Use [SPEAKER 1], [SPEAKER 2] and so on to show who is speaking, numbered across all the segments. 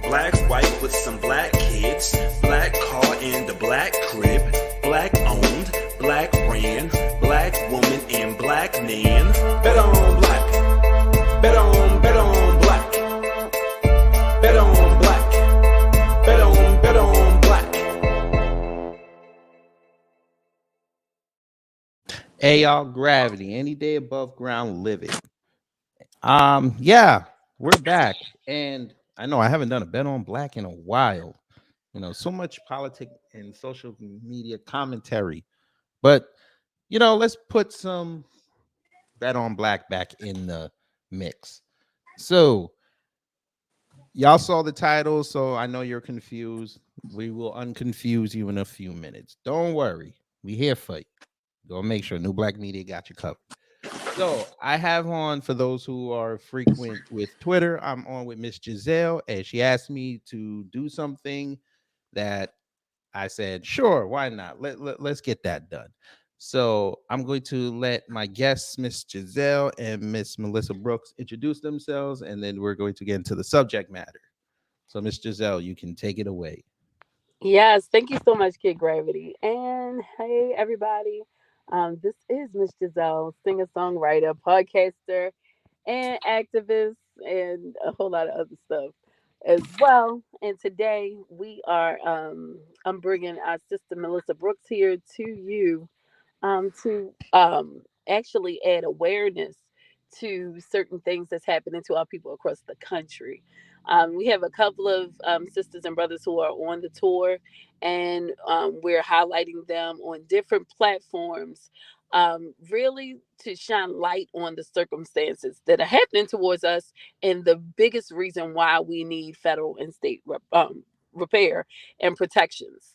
[SPEAKER 1] Black white with some black kids, black car in the black crib, black owned, black ran, black woman and black man. Bet on black, bet on black, bet on black, bet on black.
[SPEAKER 2] Hey y'all, gravity. Any day above ground, live it. Yeah, we're back. And I know I haven't done a bet on black in a while. So much politics and social media commentary. But let's put some bet on black back in the mix. So y'all saw the title, so I know you're confused. We will unconfuse you in a few minutes. Don't worry. We here for you. Go make sure New Black Media got you covered. So I have on, for those who are frequent with Twitter, I'm on with Miss Giselle, and she asked me to do something that I said, sure, why not? Let's get that done. So I'm going to let my guests, Miss Giselle and Miss Melissa Brooks, introduce themselves, and then we're going to get into the subject matter. So Miss Giselle, you can take it away.
[SPEAKER 3] Yes, thank you so much, Kid Gravity. And hey, everybody. This is Miss Giselle, singer songwriter, podcaster, and activist, and a whole lot of other stuff as well. And today I'm bringing our sister Melissa Brooks here to you to actually add awareness to certain things that's happening to our people across the country. We have a couple of sisters and brothers who are on the tour, and we're highlighting them on different platforms, really to shine light on the circumstances that are happening towards us, and the biggest reason why we need federal and state repair and protections.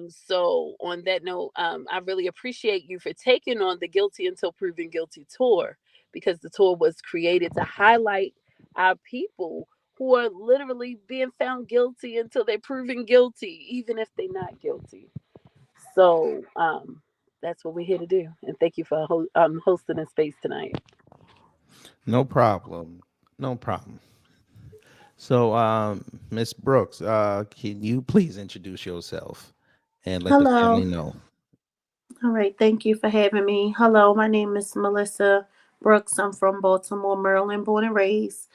[SPEAKER 3] So on that note, I really appreciate you for taking on the Guilty Until Proven Guilty tour, because the tour was created to highlight our people who are literally being found guilty until they're proven guilty, even if they're not guilty. So that's what we're here to do. And thank you for hosting this space tonight.
[SPEAKER 2] No problem. No problem. So, Miss Brooks, can you please introduce yourself and let the family
[SPEAKER 4] Hello.
[SPEAKER 2] know?
[SPEAKER 4] All right. Thank you for having me. Hello. My name is Melissa Brooks. I'm from Baltimore, Maryland, born and raised.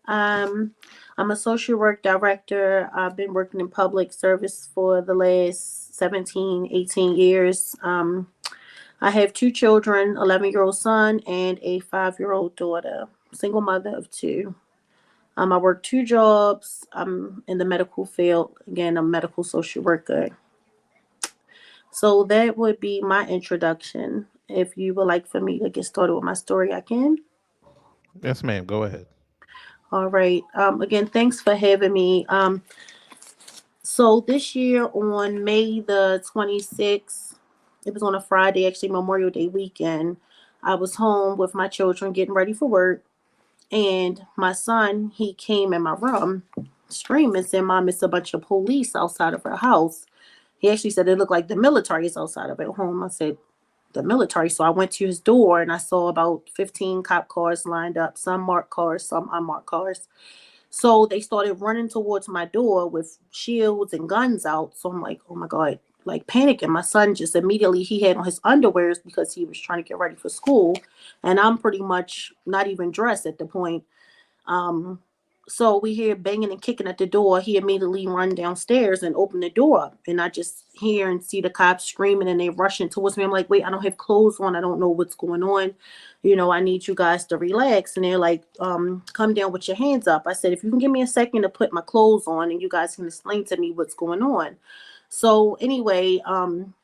[SPEAKER 4] Um, I'm a social work director. I've been working in public service for the last 17, 18 years. I have two children, 11-year-old son and a 5-year-old daughter, single mother of two. I work two jobs. I'm in the medical field. Again, I'm a medical social worker. So that would be my introduction. If you would like for me to get started with my story, I can.
[SPEAKER 2] Yes, ma'am. Go ahead.
[SPEAKER 4] All right. Again, thanks for having me. So this year on May the 26th, it was on a Friday, actually Memorial Day weekend. I was home with my children getting ready for work. And my son, he came in my room screaming, saying, Mom, it's a bunch of police outside of our house. He actually said it looked like the military is outside of our home. I said, the military. So I went to his door and I saw about 15 cop cars lined up, some marked cars, some unmarked cars. So they started running towards my door with shields and guns out. So I'm like, oh my God, like panicking. My son just immediately, he had on his underwears because he was trying to get ready for school. And I'm pretty much not even dressed at the point. Um, so we hear banging and kicking at the door. He immediately run downstairs and open the door up. And I just hear and see the cops screaming and they rushing towards me. I'm like, wait, I don't have clothes on. I don't know what's going on. I need you guys to relax. And they're like, come down with your hands up. I said, if you can give me a second to put my clothes on and you guys can explain to me what's going on. So anyway,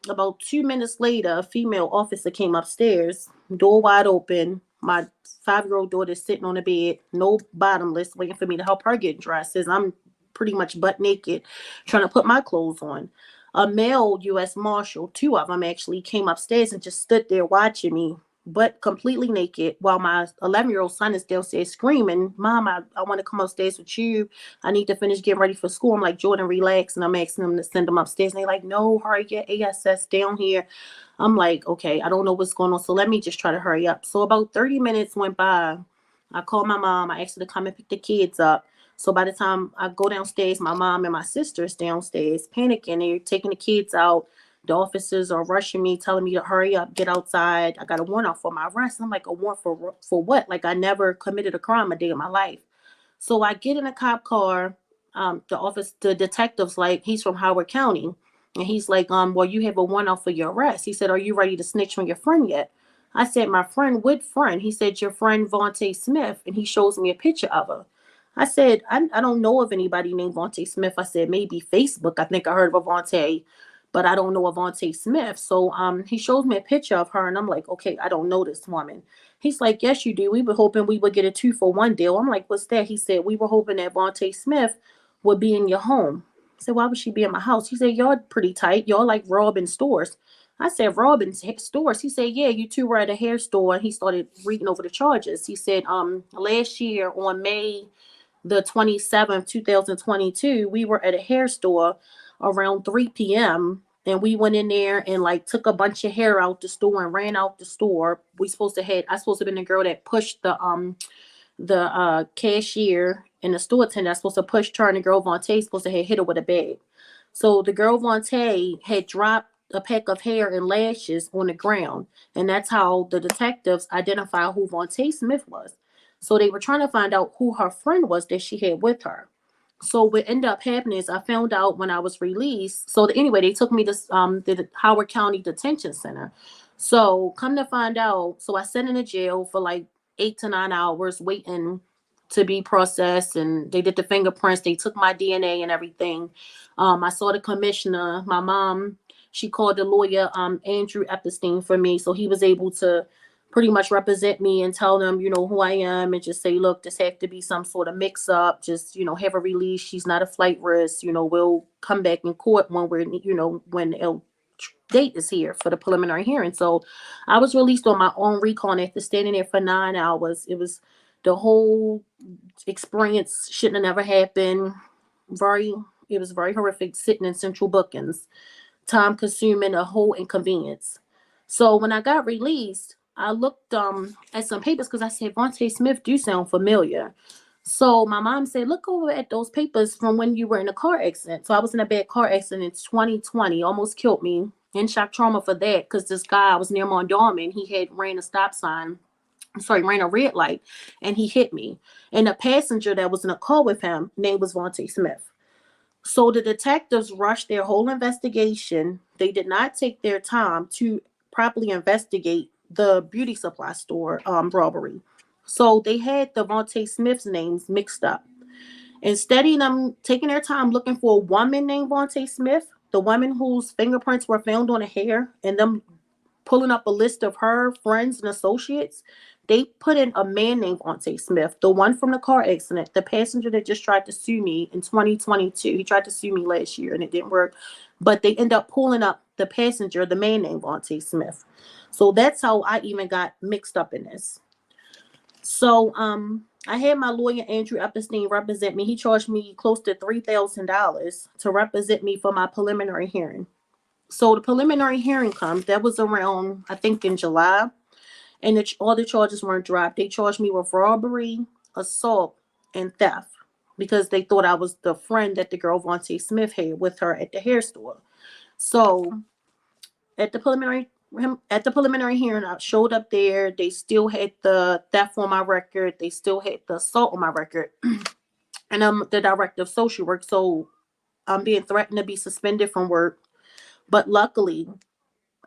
[SPEAKER 4] about 2 minutes later, a female officer came upstairs, door wide open. My 5-year-old daughter sitting on the bed, no bottomless, waiting for me to help her get dressed. Says I'm pretty much butt naked, trying to put my clothes on. A male U.S. Marshal, two of them actually, came upstairs and just stood there watching me, but completely naked, while my 11-year-old son is downstairs screaming, Mom, I want to come upstairs with you. I need to finish getting ready for school. I'm like, Jordan, relax. And I'm asking them to send them upstairs. And they're like, no, hurry, get ASS down here. I'm like, okay, I don't know what's going on. So let me just try to hurry up. So about 30 minutes went by. I called my mom. I asked her to come and pick the kids up. So by the time I go downstairs, my mom and my sister's downstairs panicking. They're taking the kids out. The officers are rushing me, telling me to hurry up, get outside. I got a warrant out for my arrest. I'm like, a warrant for what? Like, I never committed a crime a day of my life. So I get in a cop car. The detective's like, he's from Howard County. And he's like, well, you have a warrant out for your arrest. He said, are you ready to snitch on your friend yet? I said, my friend, what friend? He said, your friend Vontae Smith. And he shows me a picture of her. I said, I don't know of anybody named Vontae Smith. I said, maybe Facebook. I think I heard of a Vontae, but I don't know a Vontae Smith. So he shows me a picture of her, and I'm like, okay, I don't know this woman. He's like, yes, you do. We were hoping we would get a 2-for-1 deal. I'm like, what's that? He said, we were hoping that Vontae Smith would be in your home. I said, why would she be in my house? He said, y'all pretty tight. Y'all like robbing stores. I said, robbing stores. He said, yeah, you two were at a hair store. And he started reading over the charges. He said, last year on May the 27th, 2022, we were at a hair store around 3 p.m. And we went in there and like took a bunch of hair out the store and ran out the store. I supposed to have been the girl that pushed the cashier and the store attendant. I supposed to push her, and the girl Vontae supposed to have hit her with a bag. So the girl Vontae had dropped a peck of hair and lashes on the ground. And that's how the detectives identified who Vontae Smith was. So they were trying to find out who her friend was that she had with her. So what ended up happening is I found out when I was released. So anyway, they took me to the Howard County Detention Center. So come to find out, so I sat in the jail for like 8 to 9 hours waiting to be processed, and they did the fingerprints. They took my DNA and everything. I saw the commissioner. My mom, she called the lawyer, Andrew Epstein, for me, so he was able to pretty much represent me and tell them, who I am, and just say, look, this have to be some sort of mix up. Just, have a release. She's not a flight risk. We'll come back in court when when the date is here for the preliminary hearing. So I was released on my own recall after standing there for 9 hours. It was the whole experience shouldn't have never happened. It was very horrific sitting in central bookings, time consuming, a whole inconvenience. So when I got released, I looked at some papers because I said, Vontae Smith do sound familiar. So my mom said, look over at those papers from when you were in a car accident. So I was in a bad car accident in 2020, almost killed me. In shock trauma for that, because this guy, I was near Mondawmin, he had ran a red light, and he hit me. And the passenger that was in a car with him, name was Vontae Smith. So the detectives rushed their whole investigation. They did not take their time to properly investigate the beauty supply store robbery. So they had the Vontae Smith's names mixed up. Instead of them taking their time looking for a woman named Vontae Smith, the woman whose fingerprints were found on the hair, and them pulling up a list of her friends and associates, they put in a man named Vontae Smith, the one from the car accident, the passenger that just tried to sue me in 2022. He tried to sue me last year and it didn't work. But they end up pulling up the passenger, the man named Vontae Smith. So that's how I even got mixed up in this. So I had my lawyer, Andrew Epstein, represent me. He charged me close to $3,000 to represent me for my preliminary hearing. So the preliminary hearing comes. That was around, I think, in July. And all the charges weren't dropped. They charged me with robbery, assault, and theft because they thought I was the friend that the girl Vontae Smith had with her at the hair store. So at the preliminary hearing, I showed up there. They still had the theft on my record. They still had the assault on my record. And I'm the director of social work. So I'm being threatened to be suspended from work. But luckily,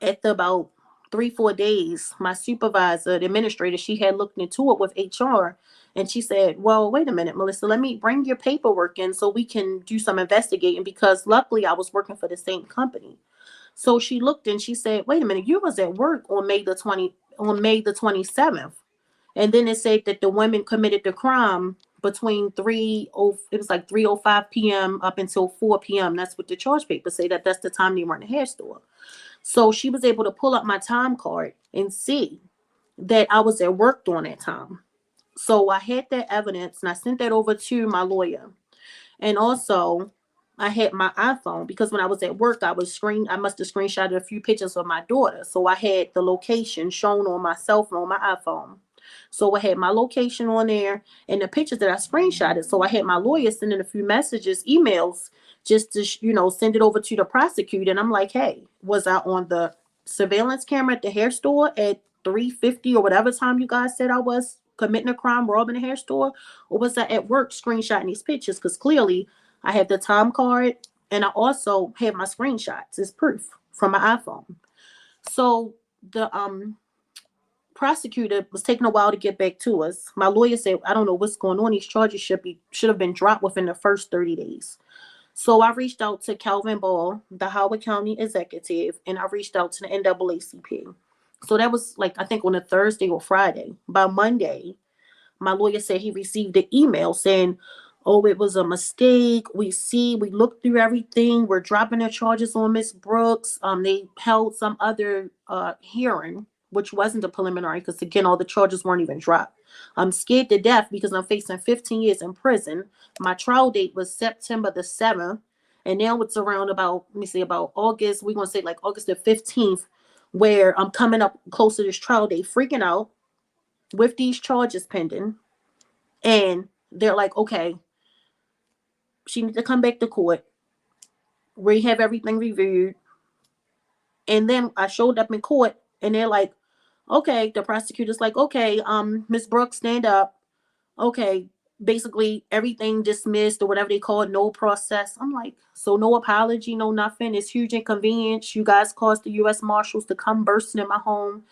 [SPEAKER 4] after about 3-4 days, my supervisor, the administrator, she had looked into it with HR, and she said, well, wait a minute, Melissa, let me bring your paperwork in so we can do some investigating, because luckily I was working for the same company. So she looked and she said, wait a minute, you was at work on May the 27th. And then it said that the women committed the crime between 3:05 p.m. up until 4 p.m. That's what the charge paper say, that's the time they were in the hair store. So she was able to pull up my time card and see that I was at work during that time. So I had that evidence and I sent that over to my lawyer. And also I had my iPhone, because when I was at work, I must have screenshotted a few pictures of my daughter. So I had the location shown on my cell phone, my iPhone. So I had my location on there and the pictures that I screenshotted. So I had my lawyer sending a few messages, emails, just to send it over to the prosecutor. And I'm like, hey, was I on the surveillance camera at the hair store at 3:50 or whatever time you guys said I was committing a crime, robbing a hair store, or was I at work screenshotting these pictures? Because clearly I have the time card and I also have my screenshots as proof from my iPhone. So the prosecutor was taking a while to get back to us. My lawyer said, I don't know what's going on. These charges should have been dropped within the first 30 days. So I reached out to Calvin Ball, the Howard County executive, and I reached out to the NAACP. So that was like, I think on a Thursday or Friday. By Monday, my lawyer said he received an email saying, oh, it was a mistake. We looked through everything. We're dropping the charges on Miss Brooks. They held some other hearing, which wasn't a preliminary because, again, all the charges weren't even dropped. I'm scared to death because I'm facing 15 years in prison. My trial date was September the 7th. And now it's around about, let me see, about August. We're going to say like August the 15th, where I'm coming up close to this trial date, freaking out with these charges pending. And they're like, okay, she needs to come back to court. We have everything reviewed. And then I showed up in court and they're like, okay, the prosecutor's like, okay, Miss Brooks, stand up. Okay, basically everything dismissed or whatever they call it, no process. I'm like, so no apology, no nothing. It's huge inconvenience. You guys caused the U.S. Marshals to come bursting in my home,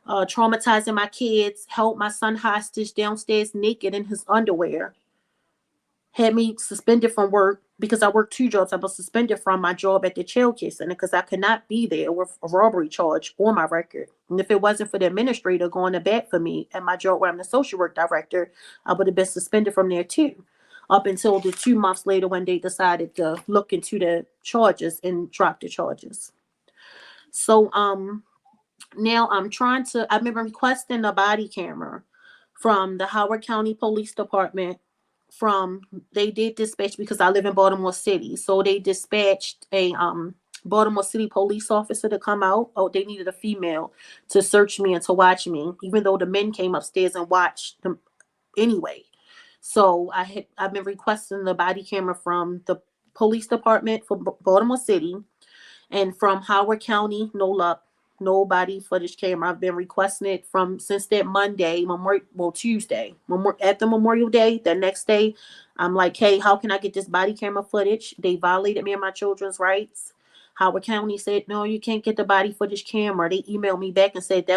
[SPEAKER 4] traumatizing my kids, held my son hostage downstairs naked in his underwear, had me suspended from work because I worked two jobs. I was suspended from my job at the child care center because I could not be there with a robbery charge on my record. And if it wasn't for the administrator going to bat for me at my job where I'm the social work director, I would have been suspended from there too. Up until the 2 months later when they decided to look into the charges and drop the charges. So now I've been requesting a body camera from the Howard County Police Department. They did dispatch because I live in Baltimore City. So they dispatched a Baltimore City police officer to come out. Oh, they needed a female to search me and to watch me, even though the men came upstairs and watched them anyway. So I've been requesting the body camera from the police department for Baltimore City and from Howard County, no luck, nobody footage camera. I've been requesting it from since that Monday, Tuesday, at the Memorial Day. The next day, I'm like, hey, how can I get this body camera footage? They violated me and my children's rights. Howard County said, no, you can't get the body footage camera. They emailed me back and said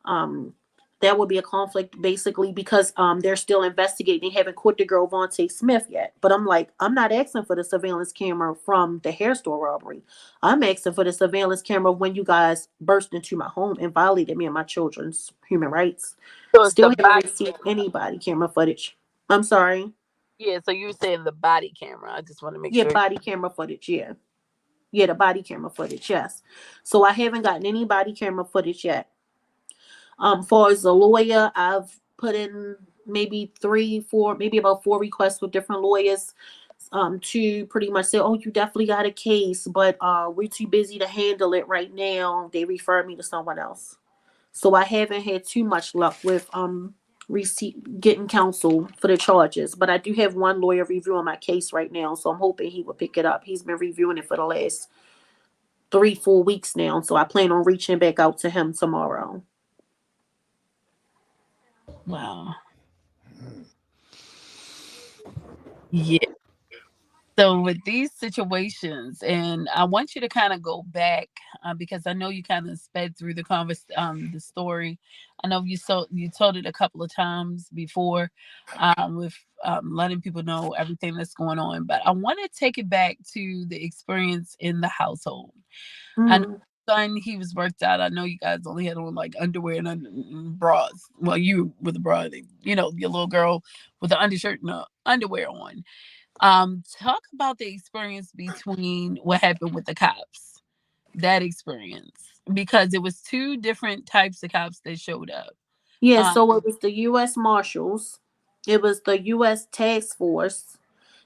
[SPEAKER 4] um, that would be a conflict basically because they're still investigating. They haven't caught the girl Vontae Smith yet. But I'm like, I'm not asking for the surveillance camera from the hair store robbery. I'm asking for the surveillance camera when you guys burst into my home and violated me and my children's human rights.
[SPEAKER 3] So it's the
[SPEAKER 4] Still haven't
[SPEAKER 3] body
[SPEAKER 4] received
[SPEAKER 3] camera.
[SPEAKER 4] any body camera footage. I'm sorry.
[SPEAKER 3] Yeah, so you were saying the body camera. I just want to make
[SPEAKER 4] Yeah,
[SPEAKER 3] sure.
[SPEAKER 4] body camera footage. Yeah. Yeah, the body camera footage. Yes. So I haven't gotten any body camera footage yet. Far as a lawyer, I've put in maybe three, four, maybe about four requests with different lawyers to pretty much say, oh, you definitely got a case, but we're too busy to handle it right now. They referred me to someone else. So I haven't had too much luck with getting counsel for the charges. But I do have one lawyer reviewing my case right now, so I'm hoping he will pick it up. He's been reviewing it for the last 3-4 weeks now, so I plan on reaching back out to him tomorrow.
[SPEAKER 3] Wow. Yeah. So with these situations, and I want you to kind of go back because I know you kind of sped through the story. I know you told it a couple of times before, with letting people know everything that's going on. But I want to take it back to the experience in the household. I know
[SPEAKER 4] Mm-hmm.
[SPEAKER 3] son, he was worked out. I know you guys only had on like underwear and bras. Well, you with a bra, your little girl with the undershirt and the underwear on. Talk about the experience between what happened with the cops, that experience, because it was two different types of cops that showed up.
[SPEAKER 4] Yeah,
[SPEAKER 3] Um,
[SPEAKER 4] so it was the U.S. Marshals, it was the U.S. Task Force,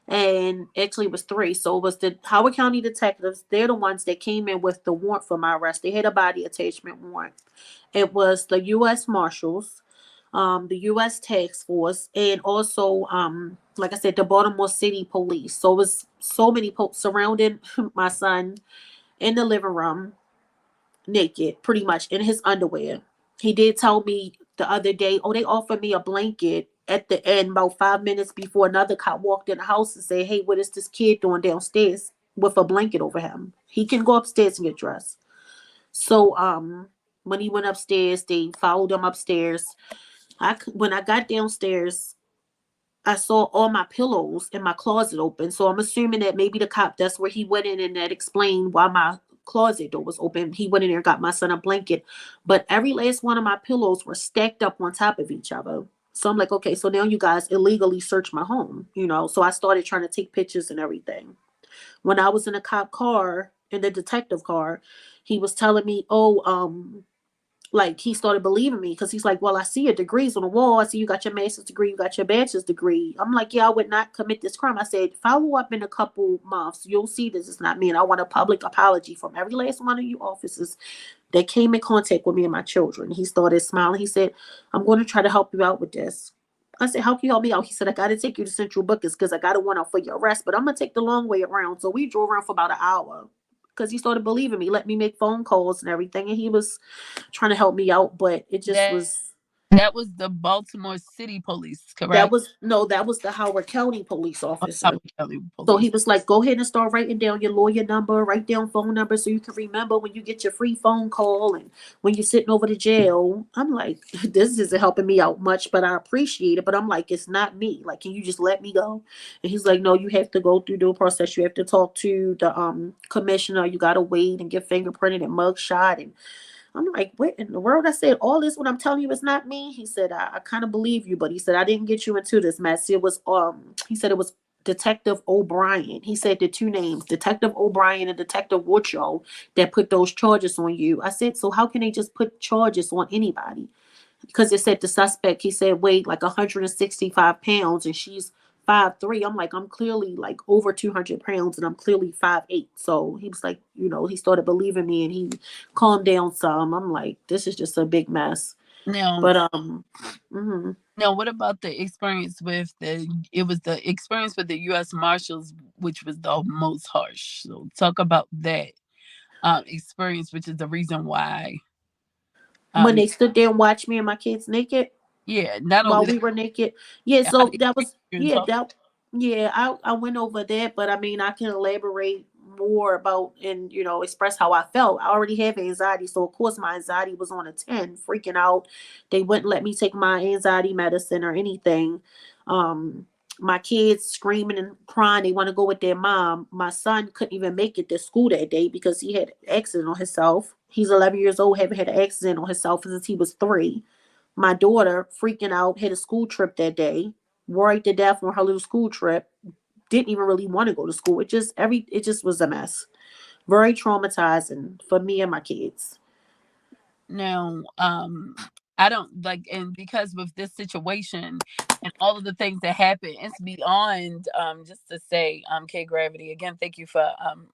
[SPEAKER 4] and actually it was three. So it was the Howard County detectives. They're the ones that came in with the warrant for my arrest. They had a body attachment warrant. It was the U.S. Marshals. the U.S. Task Force, and also, like I said, the Baltimore City Police. So it was so many surrounding my son in the living room, naked, pretty much in his underwear. He did tell me the other day, oh, they offered me a blanket at the end about 5 minutes before another cop walked in the house and said, hey, what is this kid doing downstairs with a blanket over him? He can go upstairs and get dressed. So when he went upstairs, they followed him upstairs. When I got downstairs, I saw all my pillows in my closet open. So I'm assuming that maybe the cop, that's where he went in, and that explained why my closet door was open. He went in there and got my son a blanket. But every last one of my pillows were stacked up on top of each other. So I'm like, okay, so now you guys illegally search my home, you know? So I started trying to take pictures and everything. When I was in a cop car, in the detective car, he was telling me, oh, like he started believing me because he's like, well, I see your degrees on the wall. I see you got your master's degree, you got your bachelor's degree. I'm like, yeah, I would not commit this crime. I said, follow up in a couple months. You'll see this is not me. And I want a public apology from every last one of you officers that came in contact with me and my children. He started smiling. He said, I'm going to try to help you out with this. I said, how can you help me out? He said, I got to take you to Central Bookers because I got a warrant out for your arrest, but I'm going to take the long way around. So we drove around for about an hour because he started believing me, let me make phone calls and everything. And he was trying to help me out, but it just
[SPEAKER 3] That
[SPEAKER 4] was.
[SPEAKER 3] that was the Baltimore City Police,
[SPEAKER 4] That
[SPEAKER 3] correct?
[SPEAKER 4] was no, that was the Howard County police
[SPEAKER 3] Or
[SPEAKER 4] officer.
[SPEAKER 3] Howard County
[SPEAKER 4] So he
[SPEAKER 3] Police.
[SPEAKER 4] was like, go ahead and start writing down your lawyer number, write down phone number so you can remember when you get your free phone call and when you're sitting over to jail. I'm like, this isn't helping me out much, but I appreciate it. But I'm like, it's not me. Like, can you just let me go? And he's like, no, you have to go through the process. You have to talk to the commissioner. You gotta wait and get fingerprinted and mug shot. And I'm like, what in the world? I said, all this, what I'm telling you is not me. He said, I kind of believe you, but he said, I didn't get you into this mess. It was, he said it was Detective O'Brien. He said the two names, Detective O'Brien and Detective Woodrow, that put those charges on you. I said, so how can they just put charges on anybody? Because it said the suspect, he said, weighed like 165 pounds and she's 5'3". I'm like, I'm clearly like over 200 pounds and I'm clearly 5'8". So he was like, you know, he started believing me and he calmed down some. I'm like, this is just a big mess.
[SPEAKER 3] Now,
[SPEAKER 4] But mhm.
[SPEAKER 3] now, what about the experience with the? It was the experience with the U.S. Marshals, which was the most harsh. So, talk about that experience, which is the reason why.
[SPEAKER 4] When
[SPEAKER 3] Um,
[SPEAKER 4] they stood there and watched me and my kids naked
[SPEAKER 3] yeah, not
[SPEAKER 4] while
[SPEAKER 3] only that,
[SPEAKER 4] we were naked. Yeah,
[SPEAKER 3] how
[SPEAKER 4] so
[SPEAKER 3] they
[SPEAKER 4] that
[SPEAKER 3] treat
[SPEAKER 4] was
[SPEAKER 3] you and
[SPEAKER 4] yeah,
[SPEAKER 3] talk.
[SPEAKER 4] that yeah, I went over that, but I mean I can elaborate more about and express how I felt. I already have anxiety, so of course my anxiety was on a 10, freaking out. They wouldn't let me take my anxiety medicine or anything. Um my kids screaming and crying, they want to go with their mom. My son couldn't even make it to school that day because he had an accident on himself. He's 11 years old, haven't had an accident on himself since he was 3. My daughter freaking out, had a school trip that day, worried to death on her little school trip, didn't even really want to go to school. It just was a mess. Very traumatizing for me and my kids.
[SPEAKER 3] Now, I don't like, and because with this situation and all of the things that happen, it's beyond just to say, K Gravity, again, thank you for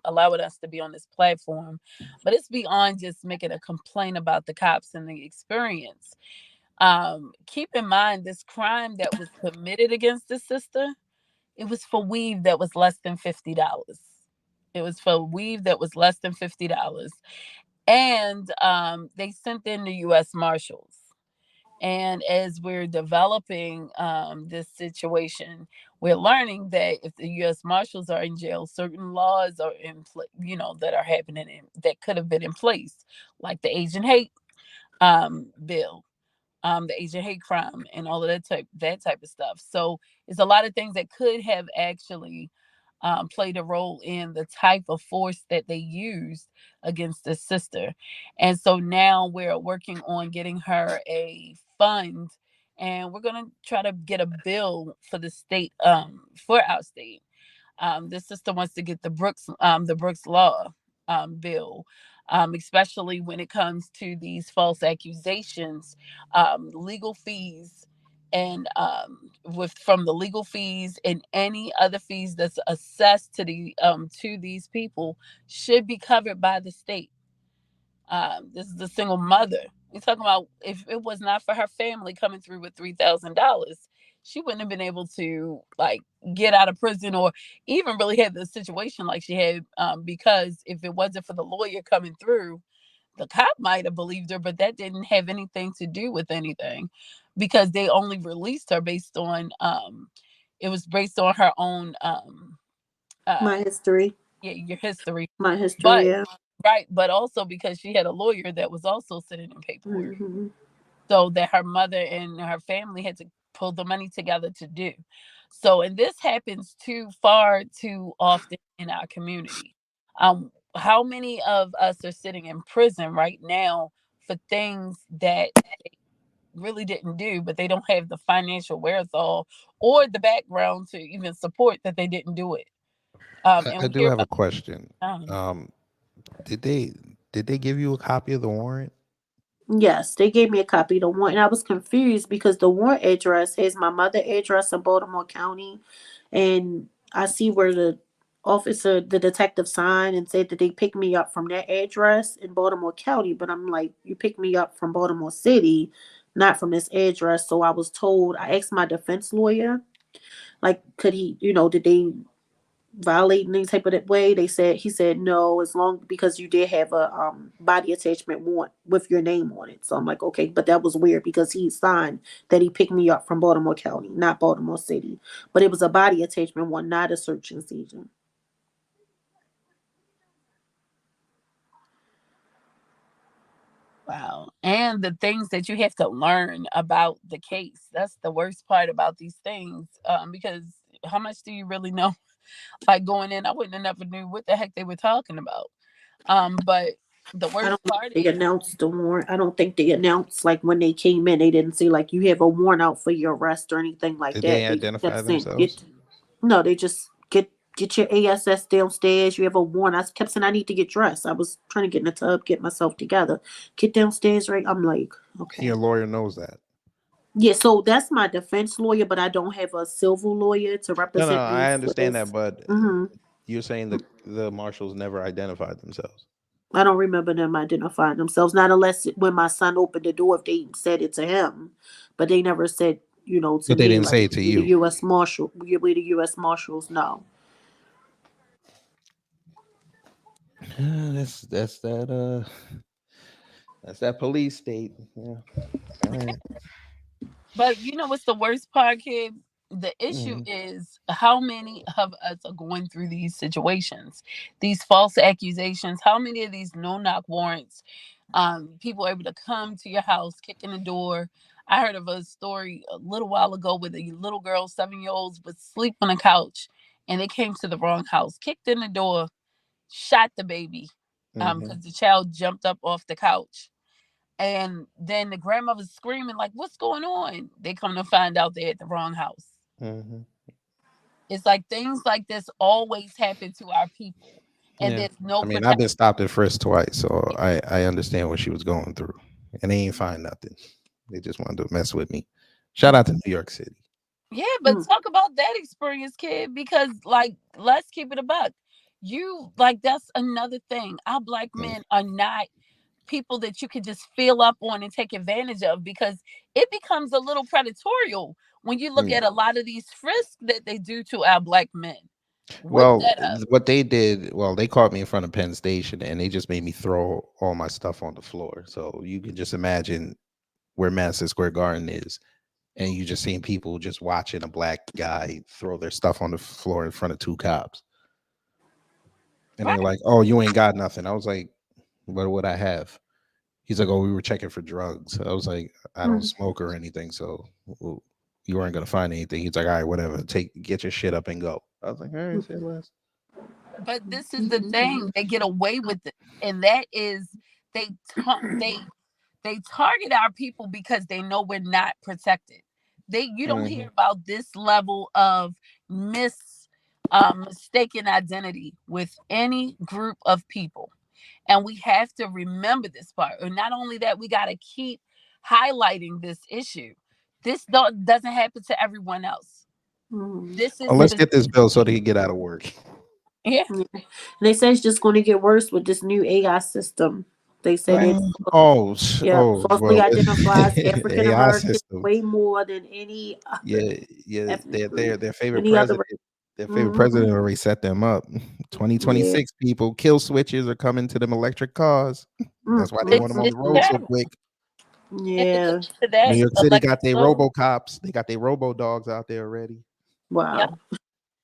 [SPEAKER 3] allowing us to be on this platform. But it's beyond just making a complaint about the cops and the experience. Keep in mind this crime that was committed against this sister, it was for weave that was less than $50. It was for weave that was less than $50, and they sent in the U.S. Marshals. And as we're developing this situation, we're learning that if the U.S. Marshals are in jail, certain laws are in place, that are happening that could have been in place, like the Asian hate bill, the Asian hate crime, and all of that type of stuff. So it's a lot of things that could have actually played a role in the type of force that they used against this sister. And so now we're working on getting her a fund, and we're gonna try to get a bill for the state, for our state. The sister wants to get the Brooks Law bill, especially when it comes to these false accusations, legal fees, and with from the legal fees and any other fees that's assessed to these people should be covered by the state. This is a single mother. You're talking about if it was not for her family coming through with $3,000, she wouldn't have been able to like get out of prison or even really had the situation like she had. Because if it wasn't for the lawyer coming through, the cop might have believed her, but that didn't have anything to do with anything because they only released her based on it was based on her own
[SPEAKER 4] My
[SPEAKER 3] uh
[SPEAKER 4] history.
[SPEAKER 3] yeah, your history.
[SPEAKER 4] My history,
[SPEAKER 3] But
[SPEAKER 4] yeah.
[SPEAKER 3] right, but also because she had a lawyer that was also sitting in paperwork.
[SPEAKER 4] Hmm.
[SPEAKER 3] So that her mother and her family had to pull the money together to do. So and this happens too far too often in our community. How many of us are sitting in prison right now for things that really didn't do, but they don't have the financial wherewithal or the background to even support that they didn't do it. And
[SPEAKER 2] I
[SPEAKER 3] we
[SPEAKER 2] do
[SPEAKER 3] hear
[SPEAKER 2] have a
[SPEAKER 3] about
[SPEAKER 2] question.
[SPEAKER 3] um,
[SPEAKER 2] Um, did they give you a copy of the warrant?
[SPEAKER 4] Yes, they gave me a copy of the warrant. And I was confused because the warrant address has my mother address in Baltimore County, and I see where the detective signed and said that they picked me up from that address in Baltimore County. But I'm like, you picked me up from Baltimore City, not from this address. So I was told. I asked my defense lawyer, like, could he, did they violate any type of that way? He said no, as long because you did have a body attachment warrant with your name on it. So I'm like, okay, but that was weird because he signed that he picked me up from Baltimore County, not Baltimore City. But it was a body attachment warrant, not a search and seizure.
[SPEAKER 3] wow. And the things that you have to learn about the case. That's the worst part about these things. Because how much do you really know? Like going in, I wouldn't have never knew what the heck they were talking about. But the
[SPEAKER 4] I don't
[SPEAKER 3] worst
[SPEAKER 4] think
[SPEAKER 3] part
[SPEAKER 4] they
[SPEAKER 3] is
[SPEAKER 4] announced the warrant. I don't think they announced like when they came in. They didn't say like you have a warrant out for your arrest or anything like
[SPEAKER 2] Did they
[SPEAKER 4] that. They just kept
[SPEAKER 2] identify
[SPEAKER 4] saying
[SPEAKER 2] themselves?
[SPEAKER 4] no. They just get your ass downstairs. You have a warrant. I kept saying I need to get dressed. I was trying to get in the tub, get myself together, get downstairs. Right, I'm like,
[SPEAKER 2] And your
[SPEAKER 4] okay,
[SPEAKER 2] lawyer knows that.
[SPEAKER 4] yeah. So that's my defense lawyer, but I don't have a civil lawyer to
[SPEAKER 2] No, no,
[SPEAKER 4] represent me
[SPEAKER 2] I
[SPEAKER 4] for
[SPEAKER 2] understand
[SPEAKER 4] this.
[SPEAKER 2] that, but
[SPEAKER 4] Hmm.
[SPEAKER 2] you're saying the marshals never identified themselves,
[SPEAKER 4] I don't remember them identifying themselves, not unless when my son opened the door, if they said it to him, but they never said, to
[SPEAKER 2] but they
[SPEAKER 4] me
[SPEAKER 2] didn't
[SPEAKER 4] like
[SPEAKER 2] say it to
[SPEAKER 4] we the
[SPEAKER 2] you.
[SPEAKER 4] U.S. Marshal, we the U.S. Marshals. No.
[SPEAKER 2] That's that's that police state. Yeah. All right.
[SPEAKER 3] but you know what's the worst part, kid? The issue
[SPEAKER 2] Mhm.
[SPEAKER 3] is how many of us are going through these situations, these false accusations. How many of these no knock warrants? People are able to come to your house, kick in the door. I heard of a story a little while ago where the little girl, 7 year olds, would sleep on a couch, and they came to the wrong house, kicked in the door, shot the baby,
[SPEAKER 2] Mhm.
[SPEAKER 3] because the child jumped up off the couch. And then the grandmother's screaming, like, what's going on? They come to find out they're at the wrong house.
[SPEAKER 2] Mhm.
[SPEAKER 3] It's like things like this always happen to our people, and
[SPEAKER 2] Yeah.
[SPEAKER 3] there's no
[SPEAKER 2] I mean, I've
[SPEAKER 3] protection.
[SPEAKER 2] been stopped at first twice, so I understand what she was going through, and they ain't find nothing. They just wanted to mess with me. Shout out to New York City.
[SPEAKER 3] Yeah, but
[SPEAKER 4] Mm,
[SPEAKER 3] talk about that experience, kid, because, like, let's keep it a buck. You, like, that's another thing. Our black
[SPEAKER 2] Mm.
[SPEAKER 3] men are not people that you can just fill up on and take advantage of because it becomes a little predatorial when you look
[SPEAKER 2] Yeah.
[SPEAKER 3] at a lot of these frisks that they do to our black men. Whip
[SPEAKER 2] Well,
[SPEAKER 3] that up.
[SPEAKER 2] what they did, well, they caught me in front of Penn Station, and they just made me throw all my stuff on the floor. So you can just imagine where Madison Square Garden is, and you just seeing people just watching a black guy throw their stuff on the floor in front of two cops, and they're
[SPEAKER 3] Right.
[SPEAKER 2] like, "Oh, you ain't got nothing." I was like, "What would I have?" He's like, "Oh, we were checking for drugs." I was like, "I don't
[SPEAKER 4] mm,
[SPEAKER 2] smoke or anything, so well, you weren't gonna find anything." He's like, "All right, whatever. Get your shit up and go." I was like, "All right, say
[SPEAKER 4] mm,
[SPEAKER 2] less."
[SPEAKER 3] But this is the
[SPEAKER 4] mm,
[SPEAKER 3] thing, they get away with it. And that is they they target our people because they know we're not protected. You don't
[SPEAKER 2] Hmm.
[SPEAKER 3] hear about this level of mistaken identity with any group of people. And we have to remember this part. And not only that, we got to keep highlighting this issue. This doesn't happen to everyone else.
[SPEAKER 4] mm.
[SPEAKER 3] This
[SPEAKER 2] Oh,
[SPEAKER 3] is
[SPEAKER 2] let's get this
[SPEAKER 3] specific
[SPEAKER 2] bill
[SPEAKER 3] to
[SPEAKER 2] so they
[SPEAKER 3] you.
[SPEAKER 2] can get out of work.
[SPEAKER 3] Yeah.
[SPEAKER 4] Yeah. And they say it's just going to get worse with this new AI system. They said it. Yeah, falsely
[SPEAKER 2] Well,
[SPEAKER 4] identifies African
[SPEAKER 2] AI
[SPEAKER 4] Americans
[SPEAKER 2] system.
[SPEAKER 4] way more than any other
[SPEAKER 2] Yeah, yeah,
[SPEAKER 4] ethnic group,
[SPEAKER 2] their favorite
[SPEAKER 4] any other
[SPEAKER 2] president.
[SPEAKER 4] race.
[SPEAKER 2] Their favorite
[SPEAKER 4] Hmm.
[SPEAKER 2] president already set them up.
[SPEAKER 4] Yeah.
[SPEAKER 2] 2026 people, kill switches are coming to them electric cars. That's why they
[SPEAKER 3] It,
[SPEAKER 2] want them on
[SPEAKER 4] Mm.
[SPEAKER 2] the
[SPEAKER 3] it's
[SPEAKER 2] road so
[SPEAKER 3] terrible.
[SPEAKER 2] quick.
[SPEAKER 3] In
[SPEAKER 4] Yeah.
[SPEAKER 3] addition to that,
[SPEAKER 2] New York City
[SPEAKER 3] electric
[SPEAKER 2] got their
[SPEAKER 3] cars.
[SPEAKER 2] robo cops. They got their robo dogs out there already.
[SPEAKER 3] Yeah,
[SPEAKER 4] Wow.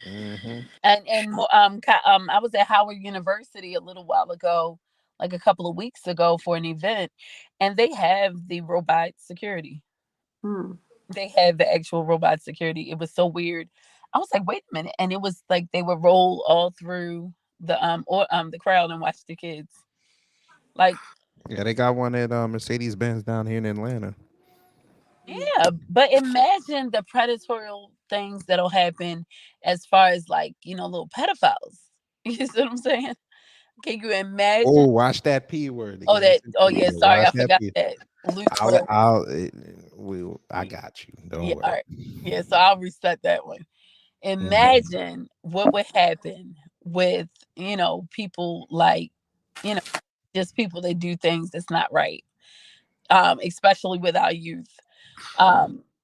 [SPEAKER 2] Hmm.
[SPEAKER 3] I was at Howard University a little while ago, like a couple of weeks ago for an event, and they have the robot security.
[SPEAKER 4] Hmm.
[SPEAKER 3] They have the actual robot security. It was so weird. I was like, wait a minute, and it was like they would roll all through the crowd and watch the kids. Like,
[SPEAKER 2] Yeah, they got one at Mercedes Benz down here in Atlanta.
[SPEAKER 3] yeah, but imagine the predatory things that'll happen as far as like, little pedophiles. You see what I'm saying? Can you imagine?
[SPEAKER 2] Oh, watch that P word. They're
[SPEAKER 3] Oh,
[SPEAKER 2] getting
[SPEAKER 3] that. Oh,
[SPEAKER 2] sensitive
[SPEAKER 3] yeah.
[SPEAKER 2] here.
[SPEAKER 3] Sorry,
[SPEAKER 2] Watch
[SPEAKER 3] I
[SPEAKER 2] that
[SPEAKER 3] forgot
[SPEAKER 2] P.
[SPEAKER 3] that loose word.
[SPEAKER 2] I got you. Don't
[SPEAKER 3] Yeah. All
[SPEAKER 2] worry.
[SPEAKER 3] right. Yeah. So I'll reset that one.
[SPEAKER 2] Mhm.
[SPEAKER 3] Imagine what would happen with people like you know just people that do things that's not right. Especially with our youth.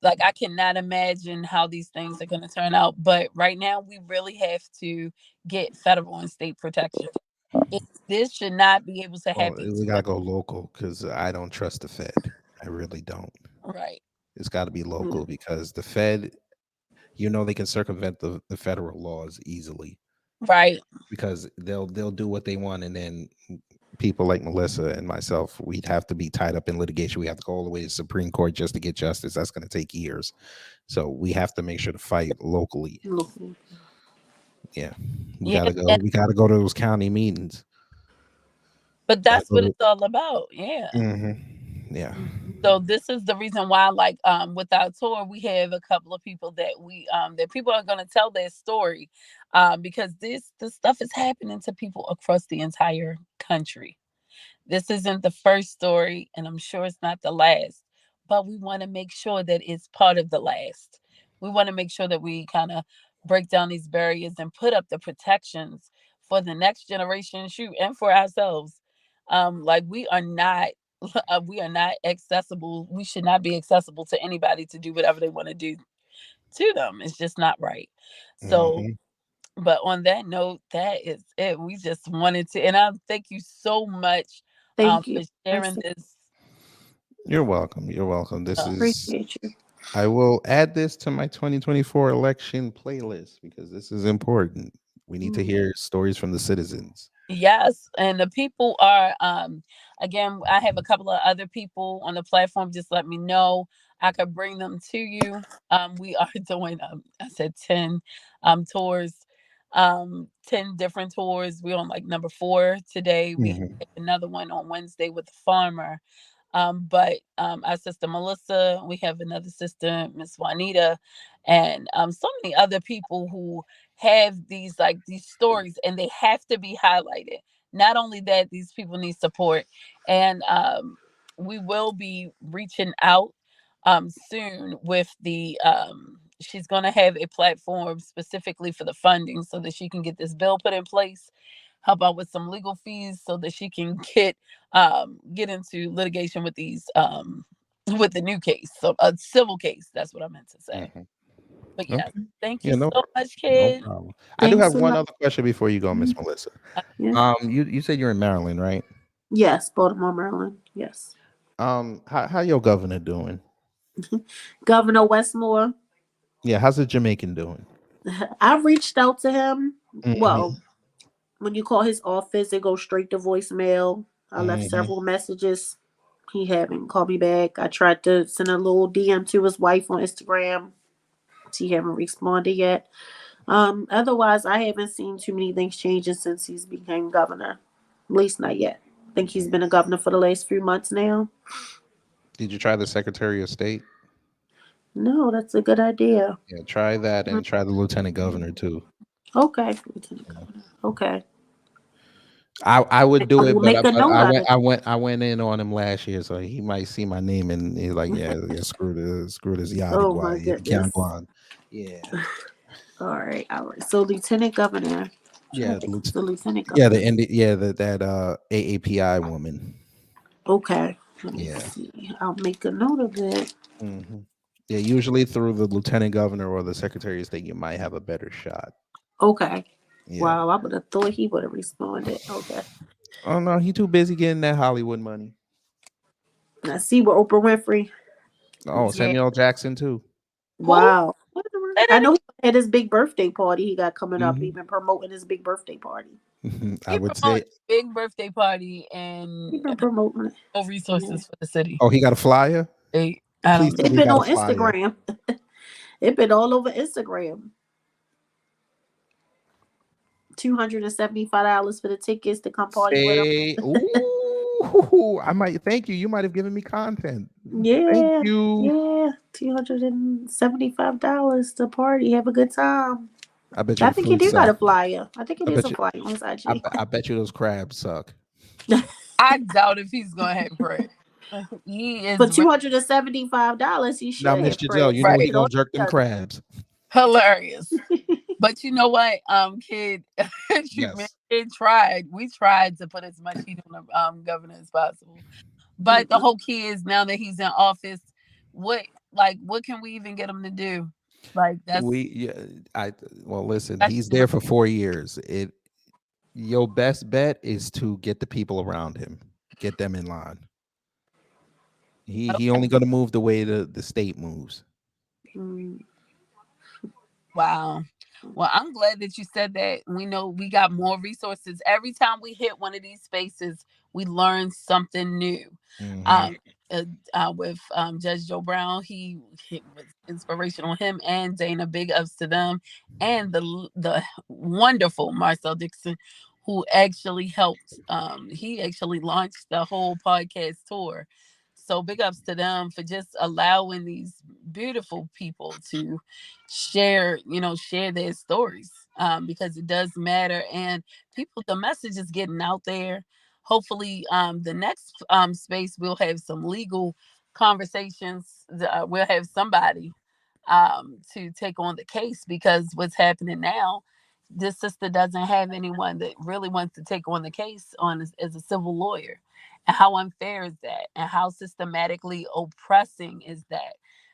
[SPEAKER 3] Like I cannot imagine how these things are going to turn out. But right now, we really have to get federal and state protection. It, this should not be able to
[SPEAKER 2] Well,
[SPEAKER 3] happen
[SPEAKER 2] we
[SPEAKER 3] to
[SPEAKER 2] gotta
[SPEAKER 3] us.
[SPEAKER 2] go local because I don't trust the Fed. I really don't.
[SPEAKER 3] Right.
[SPEAKER 2] It's got to be
[SPEAKER 4] Hmm.
[SPEAKER 2] local because the Fed, they can circumvent the federal laws easily
[SPEAKER 3] Right.
[SPEAKER 2] because they'll do what they want, and then people like Melissa and myself, we'd have to be tied up in litigation. We have to go all the way to Supreme Court just to get justice. That's going to take years. So we have to make sure to fight locally.
[SPEAKER 4] Local.
[SPEAKER 2] Yeah, we
[SPEAKER 3] Yeah.
[SPEAKER 2] gotta go.
[SPEAKER 3] And,
[SPEAKER 2] We gotta go to those county meetings.
[SPEAKER 3] but
[SPEAKER 2] Gotta
[SPEAKER 3] that's
[SPEAKER 2] go
[SPEAKER 3] what
[SPEAKER 2] to.
[SPEAKER 3] it's all about. Yeah.
[SPEAKER 2] Yeah.
[SPEAKER 4] Mhm.
[SPEAKER 3] So this is the reason why, like, with our tour, we have a couple of people that people are going to tell their story, because this stuff is happening to people across the entire country. This isn't the first story, and I'm sure it's not the last, but we want to make sure that it's part of the last. We want to make sure that we kind of break down these barriers and put up the protections for the next generation, shoot, and for ourselves. Like we are not accessible. We should not be accessible to anybody to do whatever they want to do to them. It's just not right. So,
[SPEAKER 2] Hmm.
[SPEAKER 3] but on that note, that is it. We just wanted to, and I thank you so much
[SPEAKER 4] Thank you.
[SPEAKER 3] for sharing this.
[SPEAKER 2] You're welcome. You're welcome. This
[SPEAKER 3] Uh,
[SPEAKER 2] is.
[SPEAKER 4] Appreciate you.
[SPEAKER 2] I will add this to my 2024 election playlist because this is important. We need to
[SPEAKER 4] Mm.
[SPEAKER 2] hear stories from the citizens.
[SPEAKER 3] yes, and the people are again. I have a couple of other people on the platform. Just let me know. I could bring them to you. We are doing I said 10 tours, 10 different tours. We're on like number 4 today. We
[SPEAKER 2] Mhm.
[SPEAKER 3] have another one on Wednesday with the farmer. But our sister Melissa, we have another sister, Miss Juanita, and so many other people who have these stories, and they have to be highlighted. Not only that, these people need support, and we will be reaching out soon with the. She's going to have a platform specifically for the funding so that she can get this bill put in place, help out with some legal fees so that she can get into litigation with these with the new case, so a civil case, that's what I meant to say.
[SPEAKER 2] Mhm.
[SPEAKER 3] But yeah,
[SPEAKER 2] Okay.
[SPEAKER 3] thank you
[SPEAKER 2] Yeah,
[SPEAKER 3] so much,
[SPEAKER 2] no
[SPEAKER 3] kid.
[SPEAKER 2] problem. I do
[SPEAKER 4] Thanks
[SPEAKER 2] have
[SPEAKER 4] a
[SPEAKER 2] one
[SPEAKER 4] lot.
[SPEAKER 2] other question before you go, Miss
[SPEAKER 4] Mhm.
[SPEAKER 2] Melissa.
[SPEAKER 4] Yeah.
[SPEAKER 2] You said you're in Maryland, right?
[SPEAKER 4] Yes, Baltimore, Maryland. Yes.
[SPEAKER 2] How your governor doing?
[SPEAKER 4] Governor Westmore.
[SPEAKER 2] Yeah, how's the Jamaican doing?
[SPEAKER 4] I reached out to him.
[SPEAKER 2] Hmm.
[SPEAKER 4] Well, when you call his office, it goes straight to voicemail. I left
[SPEAKER 2] Hmm.
[SPEAKER 4] several messages. He haven't called me back. I tried to send a little DM to his wife on Instagram. She haven't responded yet. Otherwise, I haven't seen too many things changing since he's became governor. At least not yet. I think he's been a governor for the last few months now.
[SPEAKER 2] Did you try the Secretary of State?
[SPEAKER 4] No, that's a good idea.
[SPEAKER 2] Yeah, try that
[SPEAKER 4] Mm.
[SPEAKER 2] and try the Lieutenant Governor too.
[SPEAKER 4] Okay, Lieutenant Governor. Okay,
[SPEAKER 2] I would
[SPEAKER 4] I
[SPEAKER 2] do
[SPEAKER 4] will
[SPEAKER 2] it, but
[SPEAKER 4] make a note of it.
[SPEAKER 2] I went in on him last year, so he might see my name and he's like, yeah, screw this Yachty
[SPEAKER 4] Oh
[SPEAKER 2] guy,
[SPEAKER 4] my
[SPEAKER 2] you can't go
[SPEAKER 4] goodness.
[SPEAKER 2] on. Yeah,
[SPEAKER 4] All right, all right. So Lieutenant Governor. I'm trying to
[SPEAKER 2] yeah,
[SPEAKER 4] think who's the Lieutenant
[SPEAKER 2] yeah,
[SPEAKER 4] Governor.
[SPEAKER 2] that AAPI woman.
[SPEAKER 4] Okay. Let me
[SPEAKER 2] Yeah.
[SPEAKER 4] see. I'll make a note of that.
[SPEAKER 2] hmm Yeah, usually through the lieutenant governor or the secretary of state, you might have a better shot.
[SPEAKER 4] Okay.
[SPEAKER 2] Yeah.
[SPEAKER 4] Wow, I would have thought he would have responded. Okay.
[SPEAKER 2] Oh no, he too busy getting that Hollywood money.
[SPEAKER 4] And I see where Oprah Winfrey.
[SPEAKER 2] Oh,
[SPEAKER 3] Yeah.
[SPEAKER 2] Samuel L. Jackson too.
[SPEAKER 3] Who?
[SPEAKER 4] Wow.
[SPEAKER 3] Say
[SPEAKER 4] I
[SPEAKER 3] that
[SPEAKER 4] know
[SPEAKER 3] again.
[SPEAKER 4] he had his big birthday party he got coming up. He
[SPEAKER 2] hmm
[SPEAKER 4] been promoting his big birthday party.
[SPEAKER 2] I
[SPEAKER 3] He
[SPEAKER 2] would
[SPEAKER 3] promoted
[SPEAKER 2] say.
[SPEAKER 3] a big birthday party
[SPEAKER 4] He
[SPEAKER 3] and
[SPEAKER 4] been promoting it.
[SPEAKER 3] no
[SPEAKER 4] Yeah.
[SPEAKER 3] resources for the city.
[SPEAKER 2] Oh, he got a flyer.
[SPEAKER 3] I
[SPEAKER 2] Please
[SPEAKER 3] don't
[SPEAKER 2] tell
[SPEAKER 3] know.
[SPEAKER 2] me
[SPEAKER 4] It
[SPEAKER 2] he
[SPEAKER 4] been
[SPEAKER 2] got a
[SPEAKER 4] on
[SPEAKER 2] flyer.
[SPEAKER 4] Instagram. It been all over Instagram. $275 for the tickets to come party with him.
[SPEAKER 2] Say, ooh, I might thank you. You might have given me content. Thank
[SPEAKER 4] Yeah,
[SPEAKER 2] you.
[SPEAKER 4] yeah. $275 to party. Have a good time.
[SPEAKER 2] I bet you
[SPEAKER 4] I
[SPEAKER 2] the
[SPEAKER 4] think he
[SPEAKER 2] food
[SPEAKER 4] do got a
[SPEAKER 2] sucked.
[SPEAKER 4] flyer. I think it
[SPEAKER 2] I
[SPEAKER 4] is
[SPEAKER 2] bet
[SPEAKER 4] a
[SPEAKER 2] you.
[SPEAKER 4] flyer on his IG.
[SPEAKER 2] I bet you those crabs suck.
[SPEAKER 3] I doubt if he's gonna have credit. He
[SPEAKER 4] For
[SPEAKER 3] is
[SPEAKER 4] $275, he
[SPEAKER 2] Now,
[SPEAKER 4] should
[SPEAKER 2] Miss
[SPEAKER 4] have
[SPEAKER 2] Giselle,
[SPEAKER 4] credit.
[SPEAKER 2] you
[SPEAKER 4] So
[SPEAKER 2] know
[SPEAKER 3] right.
[SPEAKER 2] he
[SPEAKER 4] eat all
[SPEAKER 2] gonna jerk them
[SPEAKER 4] together.
[SPEAKER 2] crabs.
[SPEAKER 3] Hilarious. But you know what, kid,
[SPEAKER 2] Yes.
[SPEAKER 3] it tried. We tried to put as much heat on the governor as possible. But the
[SPEAKER 4] Mm-mm.
[SPEAKER 3] whole key is now that he's in office, what what can we even get him to do? Like
[SPEAKER 2] We yeah, I well listen,
[SPEAKER 3] that's
[SPEAKER 2] he's there for 4 years. Your best bet is to get the people around him, get them in line. He only gonna move the way the state moves.
[SPEAKER 4] Mm.
[SPEAKER 3] wow. Well, I'm glad that you said that. We know we got more resources. Every time we hit one of these spaces, we learn something new.
[SPEAKER 2] hmm
[SPEAKER 3] Um, with Judge Joe Brown, he was inspirational. Him and Dana, big ups to them, and the wonderful Marcel Dixon, who actually helped. He actually launched the whole podcast tour. So big ups to them for just allowing these beautiful people to share their stories, because it does matter, and people, the message is getting out there. Hopefully, the next space we'll have some legal conversations. We'll have somebody to take on the case, because what's happening now, this sister doesn't have anyone that really wants to take on the case on as a civil lawyer. And how unfair is that? And how systematically oppressing is that?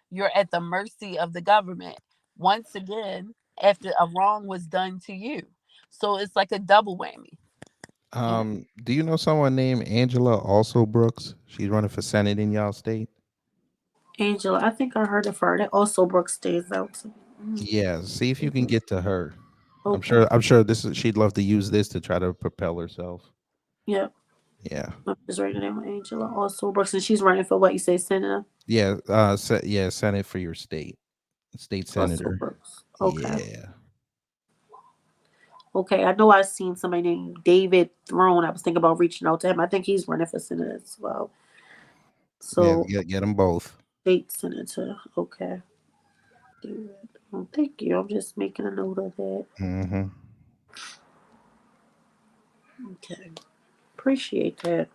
[SPEAKER 3] You're at the mercy of the government once again after a wrong was done to you. So it's like a double whammy. And
[SPEAKER 2] Do you know someone named Angela Also Brooks? She's running for Senate in y'all state.
[SPEAKER 4] Angela, I think I heard of her. That also Brooks stays out.
[SPEAKER 2] Yeah, see if you can get to her.
[SPEAKER 4] Okay.
[SPEAKER 2] I'm sure she'd love to use this to try to propel herself.
[SPEAKER 4] Yep.
[SPEAKER 2] Yeah.
[SPEAKER 4] I'm just writing it down. Angela also Brooks, and she's running for what you say, Senator?
[SPEAKER 2] Yeah, yeah, Senate for your state
[SPEAKER 4] Also
[SPEAKER 2] senator.
[SPEAKER 4] Brooks. Okay.
[SPEAKER 2] Yeah.
[SPEAKER 4] Okay. I know I've seen somebody named David Throne. I was thinking about reaching out to him. I think he's running for Senator as well.
[SPEAKER 2] Yeah,
[SPEAKER 4] So,
[SPEAKER 2] get them both.
[SPEAKER 4] state senator. Okay. Oh, thank you. I'm just making a note of that.
[SPEAKER 2] hmm
[SPEAKER 4] Okay. Appreciate that.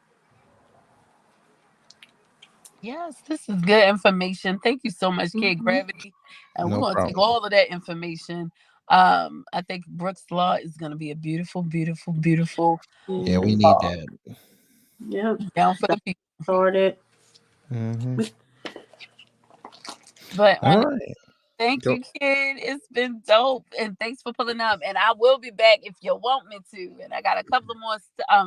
[SPEAKER 3] yes, this is good information. Thank you so much, Kid
[SPEAKER 4] Mhm.
[SPEAKER 3] Gravity. And we're
[SPEAKER 2] No
[SPEAKER 3] gonna take
[SPEAKER 2] problem.
[SPEAKER 3] all of that information. I think Brooks Law is gonna be a beautiful, beautiful, beautiful
[SPEAKER 2] Yeah, we
[SPEAKER 4] Yeah.
[SPEAKER 2] need that.
[SPEAKER 4] Yep.
[SPEAKER 3] down for the
[SPEAKER 4] Got
[SPEAKER 3] people.
[SPEAKER 4] started.
[SPEAKER 2] hmm
[SPEAKER 3] But
[SPEAKER 2] All
[SPEAKER 3] on
[SPEAKER 2] right.
[SPEAKER 3] thank
[SPEAKER 2] Go.
[SPEAKER 3] you, kid. It's been dope, and thanks for pulling up. And I will be back if you want me to. And I got a couple of more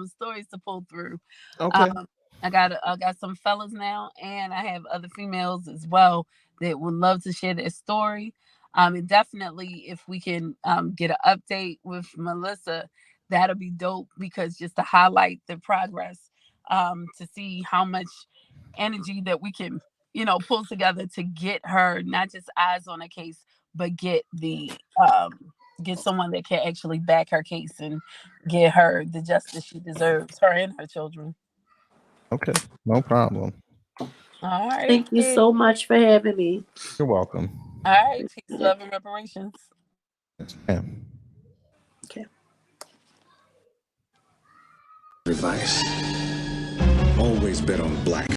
[SPEAKER 3] stories to pull through.
[SPEAKER 2] Okay.
[SPEAKER 3] Um, I got some fellas now, and I have other females as well that would love to share their story. And definitely, if we can get an update with Melissa, that'll be dope, because just to highlight the progress, to see how much energy that we can pull together to get her not just eyes on a case, but get someone that can actually back her case and get her the justice she deserves, her and her children.
[SPEAKER 2] Okay. No problem.
[SPEAKER 3] All right,
[SPEAKER 4] Thank you
[SPEAKER 3] kid.
[SPEAKER 4] so much for having me.
[SPEAKER 2] You're welcome.
[SPEAKER 3] All right, peace,
[SPEAKER 4] Appreciate it.
[SPEAKER 3] love, and reparations.
[SPEAKER 2] Yes, ma'am.
[SPEAKER 4] Okay.
[SPEAKER 5] Advice. Always bet on black.